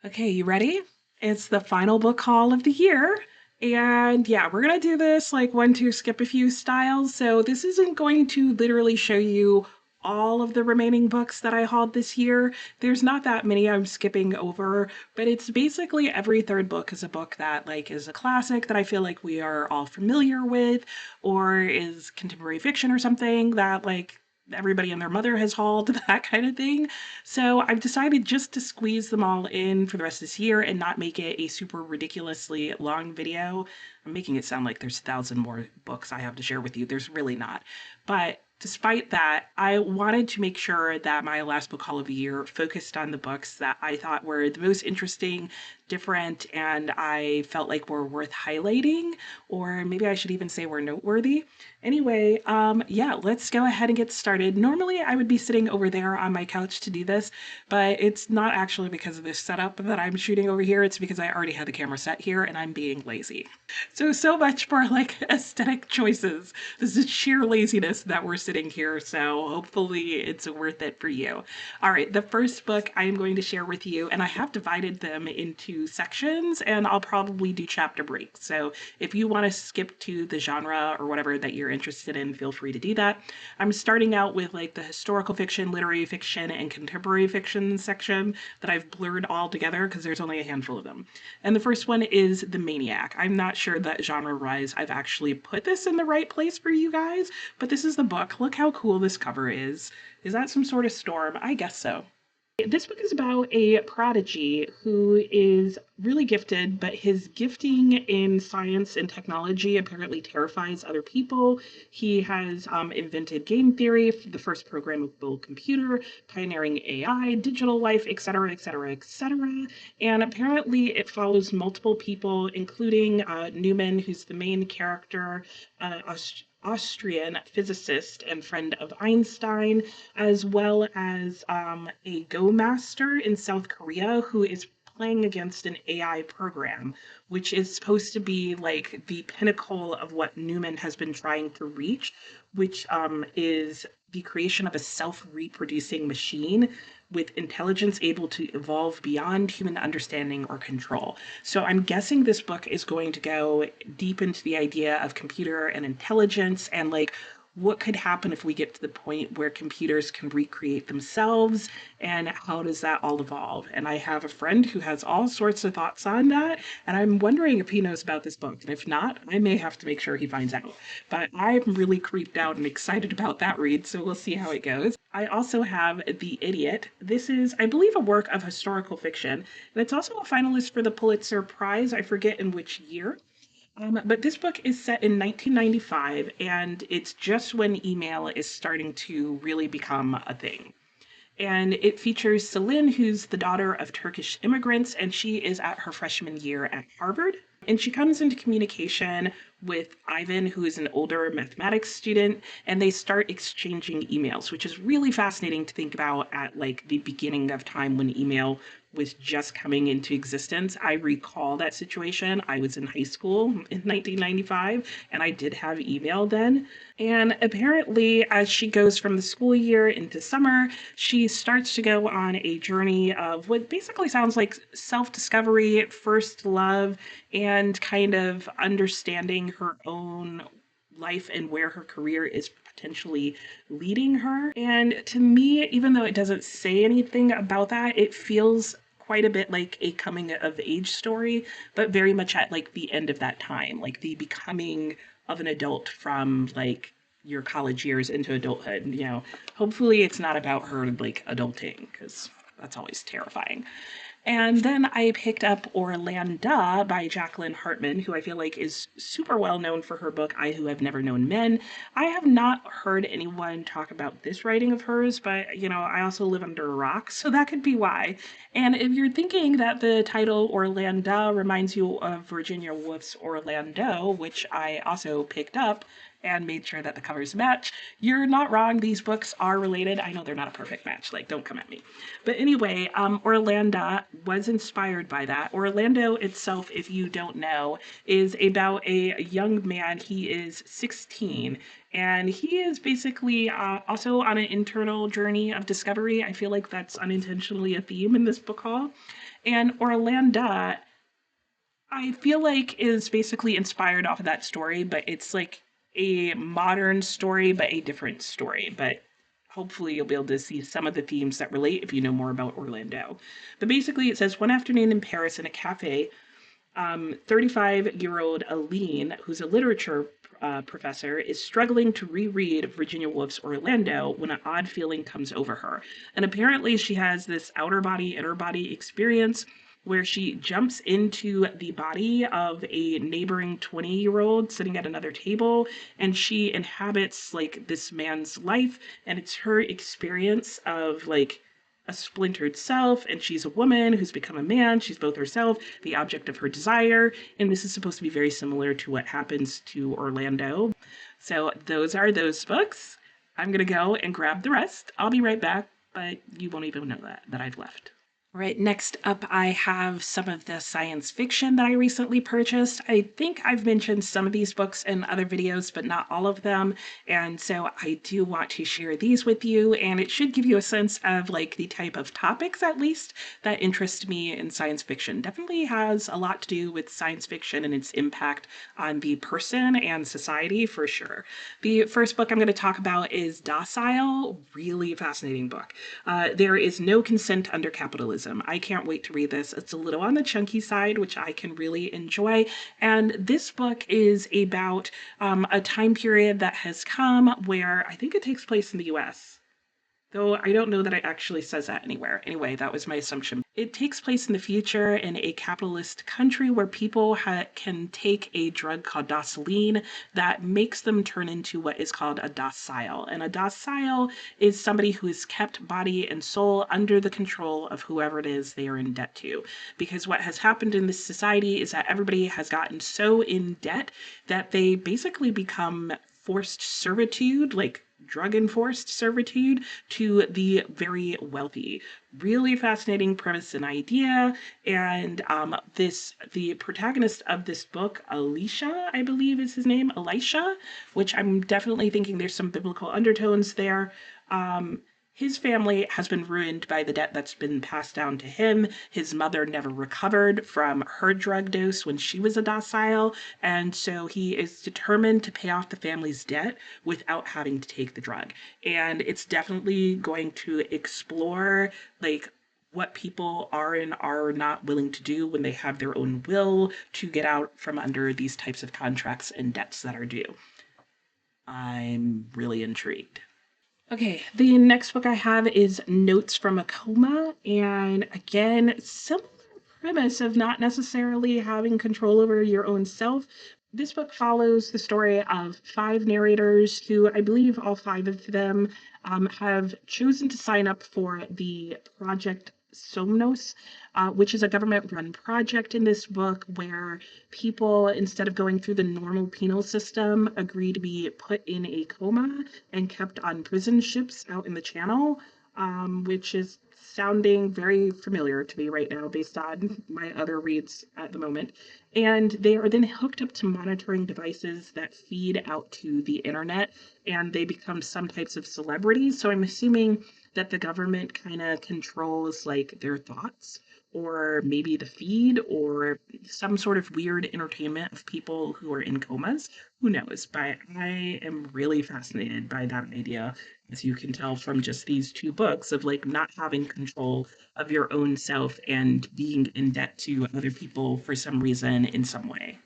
Okay, you ready? It's the final book haul of the year. And yeah, we're going to do this like one, two, skip a few styles. So this isn't going to literally show you all of the remaining books that I hauled this year. There's not that many I'm skipping over, but it's basically every third book is a book that like is a classic that I feel like we are all familiar with, or is contemporary fiction or something that like everybody and their mother has hauled, that kind of thing. So I've decided just to squeeze them all in for the rest of this year and not make it a super ridiculously long video. I'm making it sound like there's 1,000 more books I have to share with you. There's really not. But despite that, I wanted to make sure that my last book haul of the year focused on the books that I thought were the most interesting, different, and I felt like were worth highlighting, or maybe I should even say were noteworthy. Anyway, yeah, let's go ahead and get started. Normally, I would be sitting over there on my couch to do this, but it's not actually because of this setup that I'm shooting over here. It's because I already had the camera set here and I'm being lazy. So much for like aesthetic choices. This is sheer laziness that we're sitting here, so hopefully it's worth it for you. All right, the first book I'm going to share with you, and I have divided them into sections, and I'll probably do chapter breaks. So if you want to skip to the genre or whatever that you're interested in, feel free to do that. I'm starting out with like the historical fiction, literary fiction, and contemporary fiction section that I've blurred all together because there's only a handful of them. And the first one is The Maniac. I'm not sure that genre-wise I've actually put this in the right place for you guys, but this is the book. Look how cool this cover is. Is that some sort of storm? I guess so. This book is about a prodigy who is really gifted, but his gifting in science and technology apparently terrifies other people. He has invented game theory, the first programmable computer, pioneering AI, digital life, etc., etc., etc. And apparently, it follows multiple people, including Newman, who's the main character, Austrian physicist and friend of Einstein, as well as a Go master in South Korea who is playing against an AI program, which is supposed to be like the pinnacle of what Newman has been trying to reach, which is the creation of a self reproducing machine with intelligence able to evolve beyond human understanding or control. So I'm guessing this book is going to go deep into the idea of computer and intelligence and like what could happen if we get to the point where computers can recreate themselves and how does that all evolve? And I have a friend who has all sorts of thoughts on that, and I'm wondering if he knows about this book. And if not, I may have to make sure he finds out. But I'm really creeped out and excited about that read, so we'll see how it goes. I also have The Idiot. This is, I believe, a work of historical fiction, and it's also a finalist for the Pulitzer Prize. I forget in which year. But this book is set in 1995, and it's just when email is starting to really become a thing. And it features Celine, who's the daughter of Turkish immigrants, and she is at her freshman year at Harvard. And she comes into communication with Ivan, who is an older mathematics student, and they start exchanging emails, which is really fascinating to think about at like the beginning of time when email was just coming into existence. I recall that situation. I was in high school in 1995, and I did have email then. And apparently, as she goes from the school year into summer, she starts to go on a journey of what basically sounds like self discovery, first love, and kind of understanding her own life and where her career is potentially leading her. And to me, even though it doesn't say anything about that, it feels quite a bit like a coming of age story, but very much at like the end of that time, like the becoming of an adult from like your college years into adulthood. You know, hopefully it's not about her like adulting because that's always terrifying. And then I picked up Orlanda by Jacqueline Harpman, who I feel like is super well known for her book, I Who Have Never Known Men. I have not heard anyone talk about this writing of hers, but you know, I also live under a rock, so that could be why. And if you're thinking that the title Orlanda reminds you of Virginia Woolf's Orlando, which I also picked up, and made sure that the covers match. You're not wrong. These books are related. I know they're not a perfect match. Like, don't come at me. But anyway, Orlanda was inspired by that. Orlando itself, if you don't know, is about a young man. He is 16, and he is basically also on an internal journey of discovery. I feel like that's unintentionally a theme in this book haul. And Orlanda, I feel like, is basically inspired off of that story, but it's like a modern story, but a different story. But hopefully you'll be able to see some of the themes that relate if you know more about Orlando. But basically, it says one afternoon in Paris in a cafe, 35-year-old Aline, who's a literature professor, is struggling to reread Virginia Woolf's Orlando when an odd feeling comes over her. And apparently, she has this outer body, inner body experience where she jumps into the body of a neighboring 20-year-old sitting at another table, and she inhabits like this man's life, and it's her experience of like a splintered self, and she's a woman who's become a man. She's both herself, the object of her desire, and this is supposed to be very similar to what happens to Orlando. So those are those books. I'm gonna go and grab the rest. I'll be right back, but you won't even know that I've left. All right, next up, I have some of the science fiction that I recently purchased. I think I've mentioned some of these books in other videos, but not all of them. And so I do want to share these with you, and it should give you a sense of like the type of topics, at least, that interest me in science fiction. Definitely has a lot to do with science fiction and its impact on the person and society for sure. The first book I'm going to talk about is Docile, really fascinating book. There is no consent under capitalism. I can't wait to read this. It's a little on the chunky side, which I can really enjoy. And this book is about a time period that has come where I think it takes place in the US. Though I don't know that it actually says that anywhere. Anyway, that was my assumption. It takes place in the future in a capitalist country where people can take a drug called Docile that makes them turn into what is called a docile. And a docile is somebody who is kept body and soul under the control of whoever it is they are in debt to. Because what has happened in this society is that everybody has gotten so in debt that they basically become forced servitude, like drug enforced servitude, to the very wealthy. Really fascinating premise and idea. And the protagonist of this book, Alicia, I believe is his name, Elisha, which I'm definitely thinking there's some biblical undertones there. His family has been ruined by the debt that's been passed down to him. His mother never recovered from her drug dose when she was a docile, and so he is determined to pay off the family's debt without having to take the drug. And it's definitely going to explore like what people are and are not willing to do when they have their own will to get out from under these types of contracts and debts that are due. I'm really intrigued. Okay, the next book I have is Notes from a Coma, and again, similar premise of not necessarily having control over your own self. This book follows the story of 5 narrators who, I believe all 5 of them, have chosen to sign up for the Project Somnos, which is a government-run project in this book where people, instead of going through the normal penal system, agree to be put in a coma and kept on prison ships out in the Channel, which is sounding very familiar to me right now based on my other reads at the moment. And they are then hooked up to monitoring devices that feed out to the internet, and they become some types of celebrities. So I'm assuming that the government kind of controls like their thoughts, or maybe the feed, or some sort of weird entertainment of people who are in comas. Who knows? But I am really fascinated by that idea, as you can tell from just these 2 books, of like not having control of your own self and being in debt to other people for some reason in some way.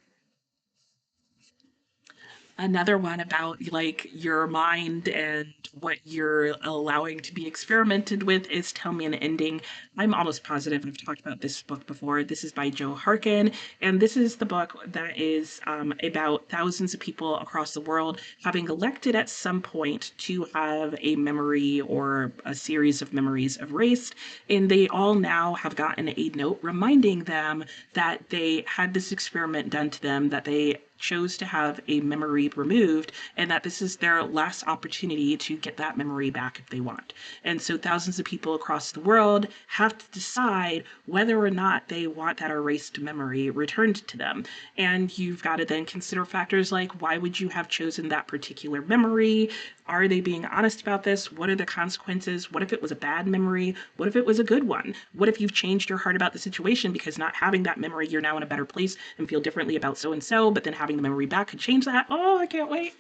Another one about like your mind and what you're allowing to be experimented with is Tell Me an Ending. I'm almost positive I've talked about this book before. This is by Joe Harkin, and this is the book that is about thousands of people across the world having elected at some point to have a memory or a series of memories erased, and they all now have gotten a note reminding them that they had this experiment done to them, that they chose to have a memory removed, and that this is their last opportunity to get that memory back if they want. And so thousands of people across the world have to decide whether or not they want that erased memory returned to them. And you've got to then consider factors like, why would you have chosen that particular memory? Are they being honest about this? What are the consequences? What if it was a bad memory? What if it was a good one? What if you've changed your heart about the situation because not having that memory, you're now in a better place and feel differently about so and so, but then having the memory back could change that? Oh, I can't wait.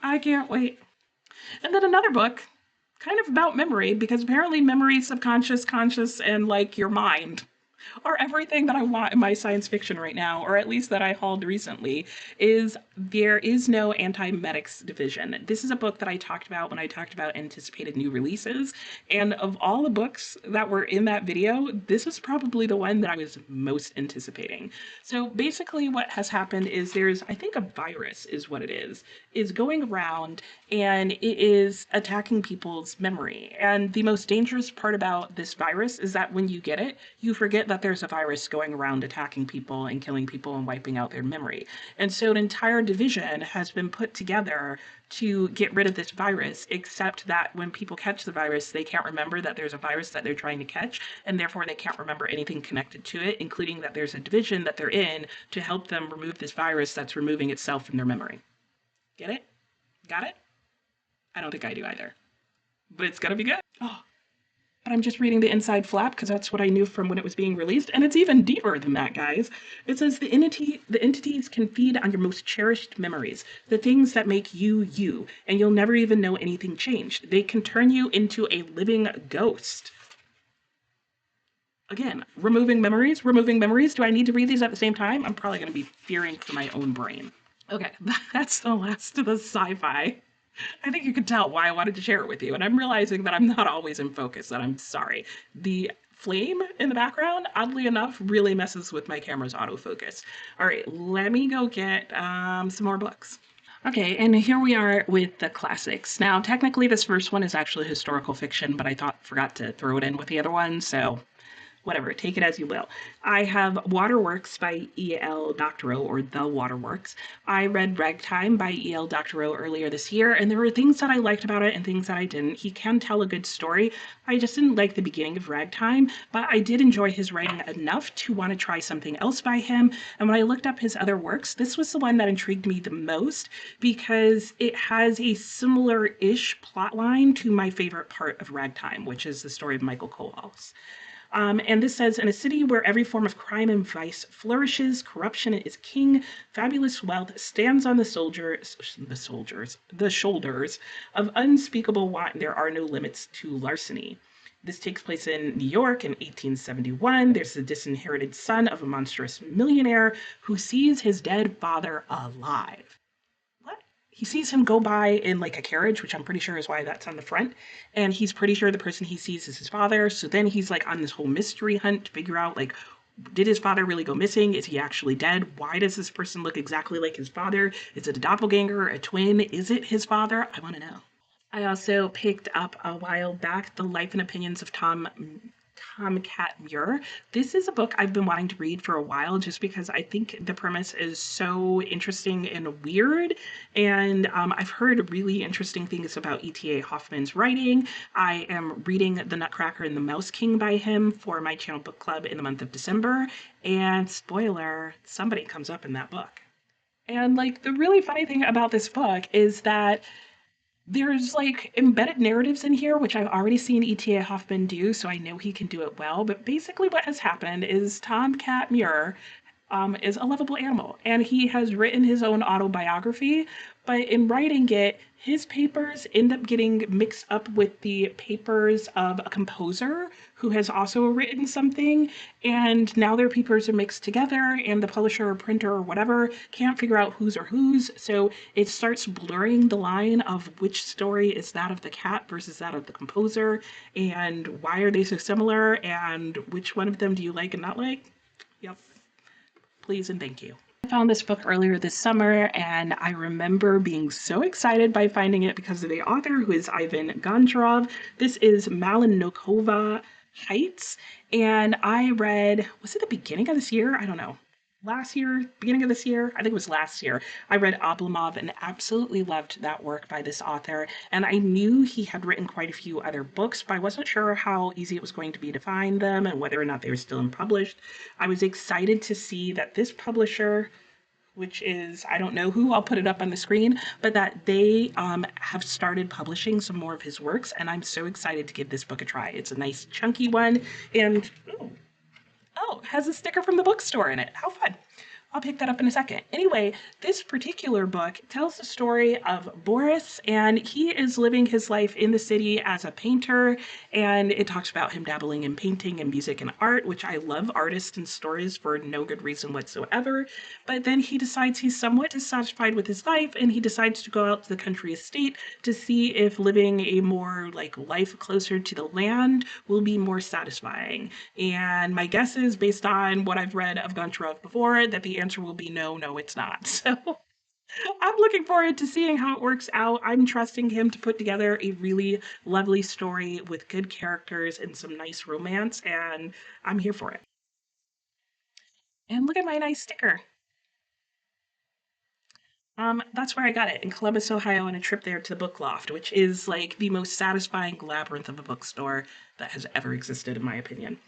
I can't wait. And then another book, kind of about memory, because apparently memory, subconscious, conscious, and like your mind are everything that I want in my science fiction right now, or at least that I hauled recently, is There Is No Antimemetics Division. This is a book that I talked about when I talked about anticipated new releases, and of all the books that were in that video, this was probably the one that I was most anticipating. So basically what has happened is there's, I think a virus is what it is going around, and it is attacking people's memory. And the most dangerous part about this virus is that when you get it, you forget that there's a virus going around attacking people and killing people and wiping out their memory. And so an entire division has been put together to get rid of this virus, except that when people catch the virus, they can't remember that there's a virus that they're trying to catch, and therefore they can't remember anything connected to it, including that there's a division that they're in to help them remove this virus that's removing itself from their memory. Get it? Got it? I don't think I do either. But it's gonna be good. Oh, but I'm just reading the inside flap because that's what I knew from when it was being released, and it's even deeper than that, guys. It says the entities can feed on your most cherished memories, the things that make you you, and you'll never even know anything changed. They can turn you into a living ghost. Again, removing memories. Do I need to read these at the same time? I'm probably going to be fearing for my own brain. Okay, that's the last of the sci-fi. I think you can tell why I wanted to share it with you, and I'm realizing that I'm not always in focus, and I'm sorry. The flame in the background, oddly enough, really messes with my camera's autofocus. All right, let me go get some more books. Okay, and here we are with the classics. Now, technically, this first one is actually historical fiction, but I forgot to throw it in with the other one, so whatever, take it as you will. I have Waterworks by E.L. Doctorow, or The Waterworks. I read Ragtime by E.L. Doctorow earlier this year, and there were things that I liked about it and things that I didn't. He can tell a good story. I just didn't like the beginning of Ragtime, but I did enjoy his writing enough to want to try something else by him. And when I looked up his other works, this was the one that intrigued me the most because it has a similar-ish plotline to my favorite part of Ragtime, which is the story of Michael Kohlhaas. And this says, in a city where every form of crime and vice flourishes, corruption is king, fabulous wealth stands on the shoulders of unspeakable want, there are no limits to larceny. This takes place in New York in 1871. There's the disinherited son of a monstrous millionaire who sees his dead father alive. He sees him go by in like a carriage, which I'm pretty sure is why that's on the front. And he's pretty sure the person he sees is his father. So then he's like on this whole mystery hunt to figure out like, did his father really go missing? Is he actually dead? Why does this person look exactly like his father? Is it a doppelganger, a twin? Is it his father? I want to know. I also picked up a while back The Life and Opinions of Tomcat Murr. This is a book I've been wanting to read for a while just because I think the premise is so interesting and weird, and I've heard really interesting things about E.T.A. Hoffman's writing. I am reading The Nutcracker and the Mouse King by him for my channel book club in the month of December, and spoiler, somebody comes up in that book. And like the really funny thing about this book is that there's like embedded narratives in here, which I've already seen E.T.A. Hoffman do, so I know he can do it well. But basically what has happened is Tomcat Murr is a lovable animal, and he has written his own autobiography, but in writing it, his papers end up getting mixed up with the papers of a composer who has also written something, and now their papers are mixed together, and the publisher or printer or whatever can't figure out whose are whose, so it starts blurring the line of which story is that of the cat versus that of the composer, and why are they so similar, and which one of them do you like and not like? Yep. Please and thank you. I found this book earlier this summer, and I remember being so excited by finding it because of the author, who is Ivan Goncharov. This is Malinokova Heights, and I read, was it the beginning of this year? I don't know. last year, beginning of this year, I think it was last year, I read Oblomov and absolutely loved that work by this author. And I knew he had written quite a few other books, but I wasn't sure how easy it was going to be to find them and whether or not they were still unpublished. I was excited to see that this publisher, which is, I don't know who, I'll put it up on the screen, but that they have started publishing some more of his works. And I'm so excited to give this book a try. It's a nice chunky one. And oh, it has a sticker from the bookstore in it. How fun. I'll pick that up in a second. Anyway, this particular book tells the story of Boris, and he is living his life in the city as a painter, and it talks about him dabbling in painting and music and art, which I love artists and stories for no good reason whatsoever. But then he decides he's somewhat dissatisfied with his life, and he decides to go out to the country estate to see if living a more like life closer to the land will be more satisfying. And my guess is, based on what I've read of Goncharov before, that the answer will be no, no, it's not. So I'm looking forward to seeing how it works out. I'm trusting him to put together a really lovely story with good characters and some nice romance, and I'm here for it. And look at my nice sticker. That's where I got it, in Columbus, Ohio, on a trip there to the Book Loft, which is like the most satisfying labyrinth of a bookstore that has ever existed, in my opinion.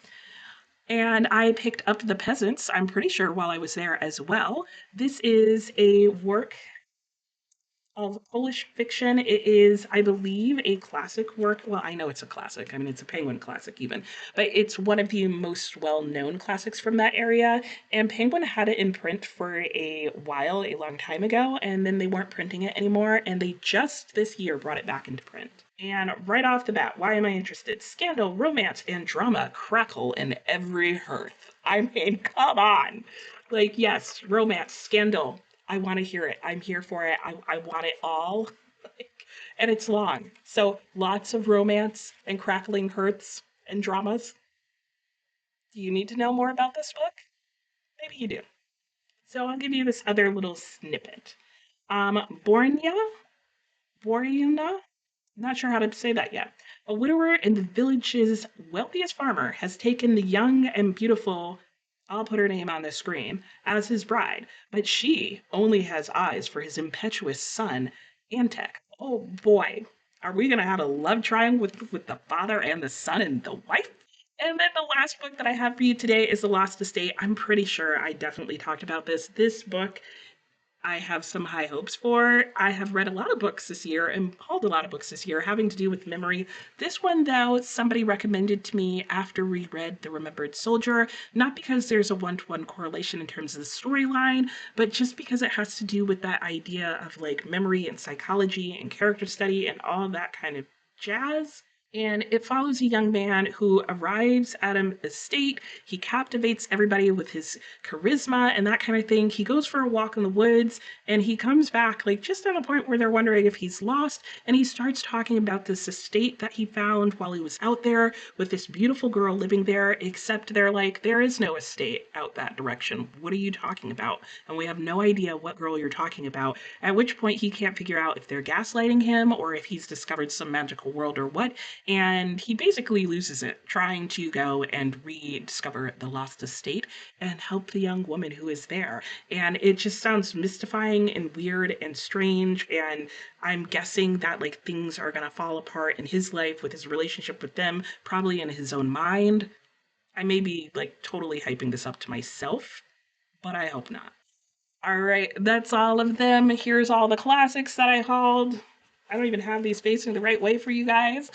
And I picked up The Peasants, I'm pretty sure, while I was there as well. This is a work of Polish fiction. It is, I believe, a classic work. Well, I know it's a classic. I mean, it's a Penguin classic even, but it's one of the most well-known classics from that area. And Penguin had it in print for a while, a long time ago, and then they weren't printing it anymore, and they just this year brought it back into print. And right off the bat, why am I interested? Scandal, romance, and drama crackle in every hearth. I mean, come on. Like, yes, romance, scandal, I want to hear it. I'm here for it. I want it all. And it's long. So lots of romance and crackling hearths and dramas. Do you need to know more about this book? Maybe you do. So I'll give you this other little snippet. Bornya, Borina, not sure how to say that yet. A widower in the village's wealthiest farmer has taken the young and beautiful, I'll put her name on the screen, as his bride, but she only has eyes for his impetuous son, Antek. Oh boy, are we going to have a love triangle with the father and the son and the wife? And then the last book that I have for you today is The Lost Estate. I'm pretty sure I definitely talked about this. This book I have some high hopes for. I have read a lot of books this year and hauled a lot of books this year having to do with memory. This one, though, somebody recommended to me after we read The Remembered Soldier, not because there's a one-to-one correlation in terms of the storyline, but just because it has to do with that idea of like memory and psychology and character study and all that kind of jazz. And it follows a young man who arrives at an estate. He captivates everybody with his charisma and that kind of thing. He goes for a walk in the woods and he comes back, like just on a point where they're wondering if he's lost. And he starts talking about this estate that he found while he was out there with this beautiful girl living there, except they're like, there is no estate out that direction. What are you talking about? And we have no idea what girl you're talking about. At which point he can't figure out if they're gaslighting him or if he's discovered some magical world or what. And he basically loses it trying to go and rediscover the lost estate and help the young woman who is there. And it just sounds mystifying and weird and strange. And I'm guessing that like things are going to fall apart in his life with his relationship with them, probably in his own mind. I may be like totally hyping this up to myself, but I hope not. All right, that's all of them. Here's all the classics that I hauled. I don't even have these facing the right way for you guys.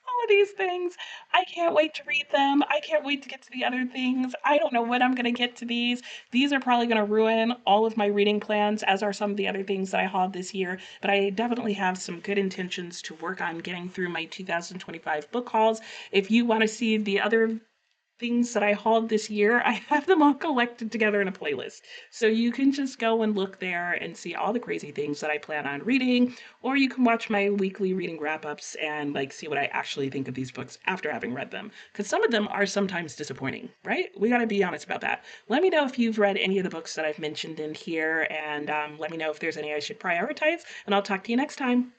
All of these things. I can't wait to read them. I can't wait to get to the other things. I don't know when I'm going to get to these. These are probably going to ruin all of my reading plans, as are some of the other things that I hauled this year. But I definitely have some good intentions to work on getting through my 2025 book hauls. If you want to see the other things that I hauled this year, I have them all collected together in a playlist. So you can just go and look there and see all the crazy things that I plan on reading, or you can watch my weekly reading wrap-ups and like see what I actually think of these books after having read them. Because some of them are sometimes disappointing, right? We gotta be honest about that. Let me know if you've read any of the books that I've mentioned in here, and let me know if there's any I should prioritize, and I'll talk to you next time.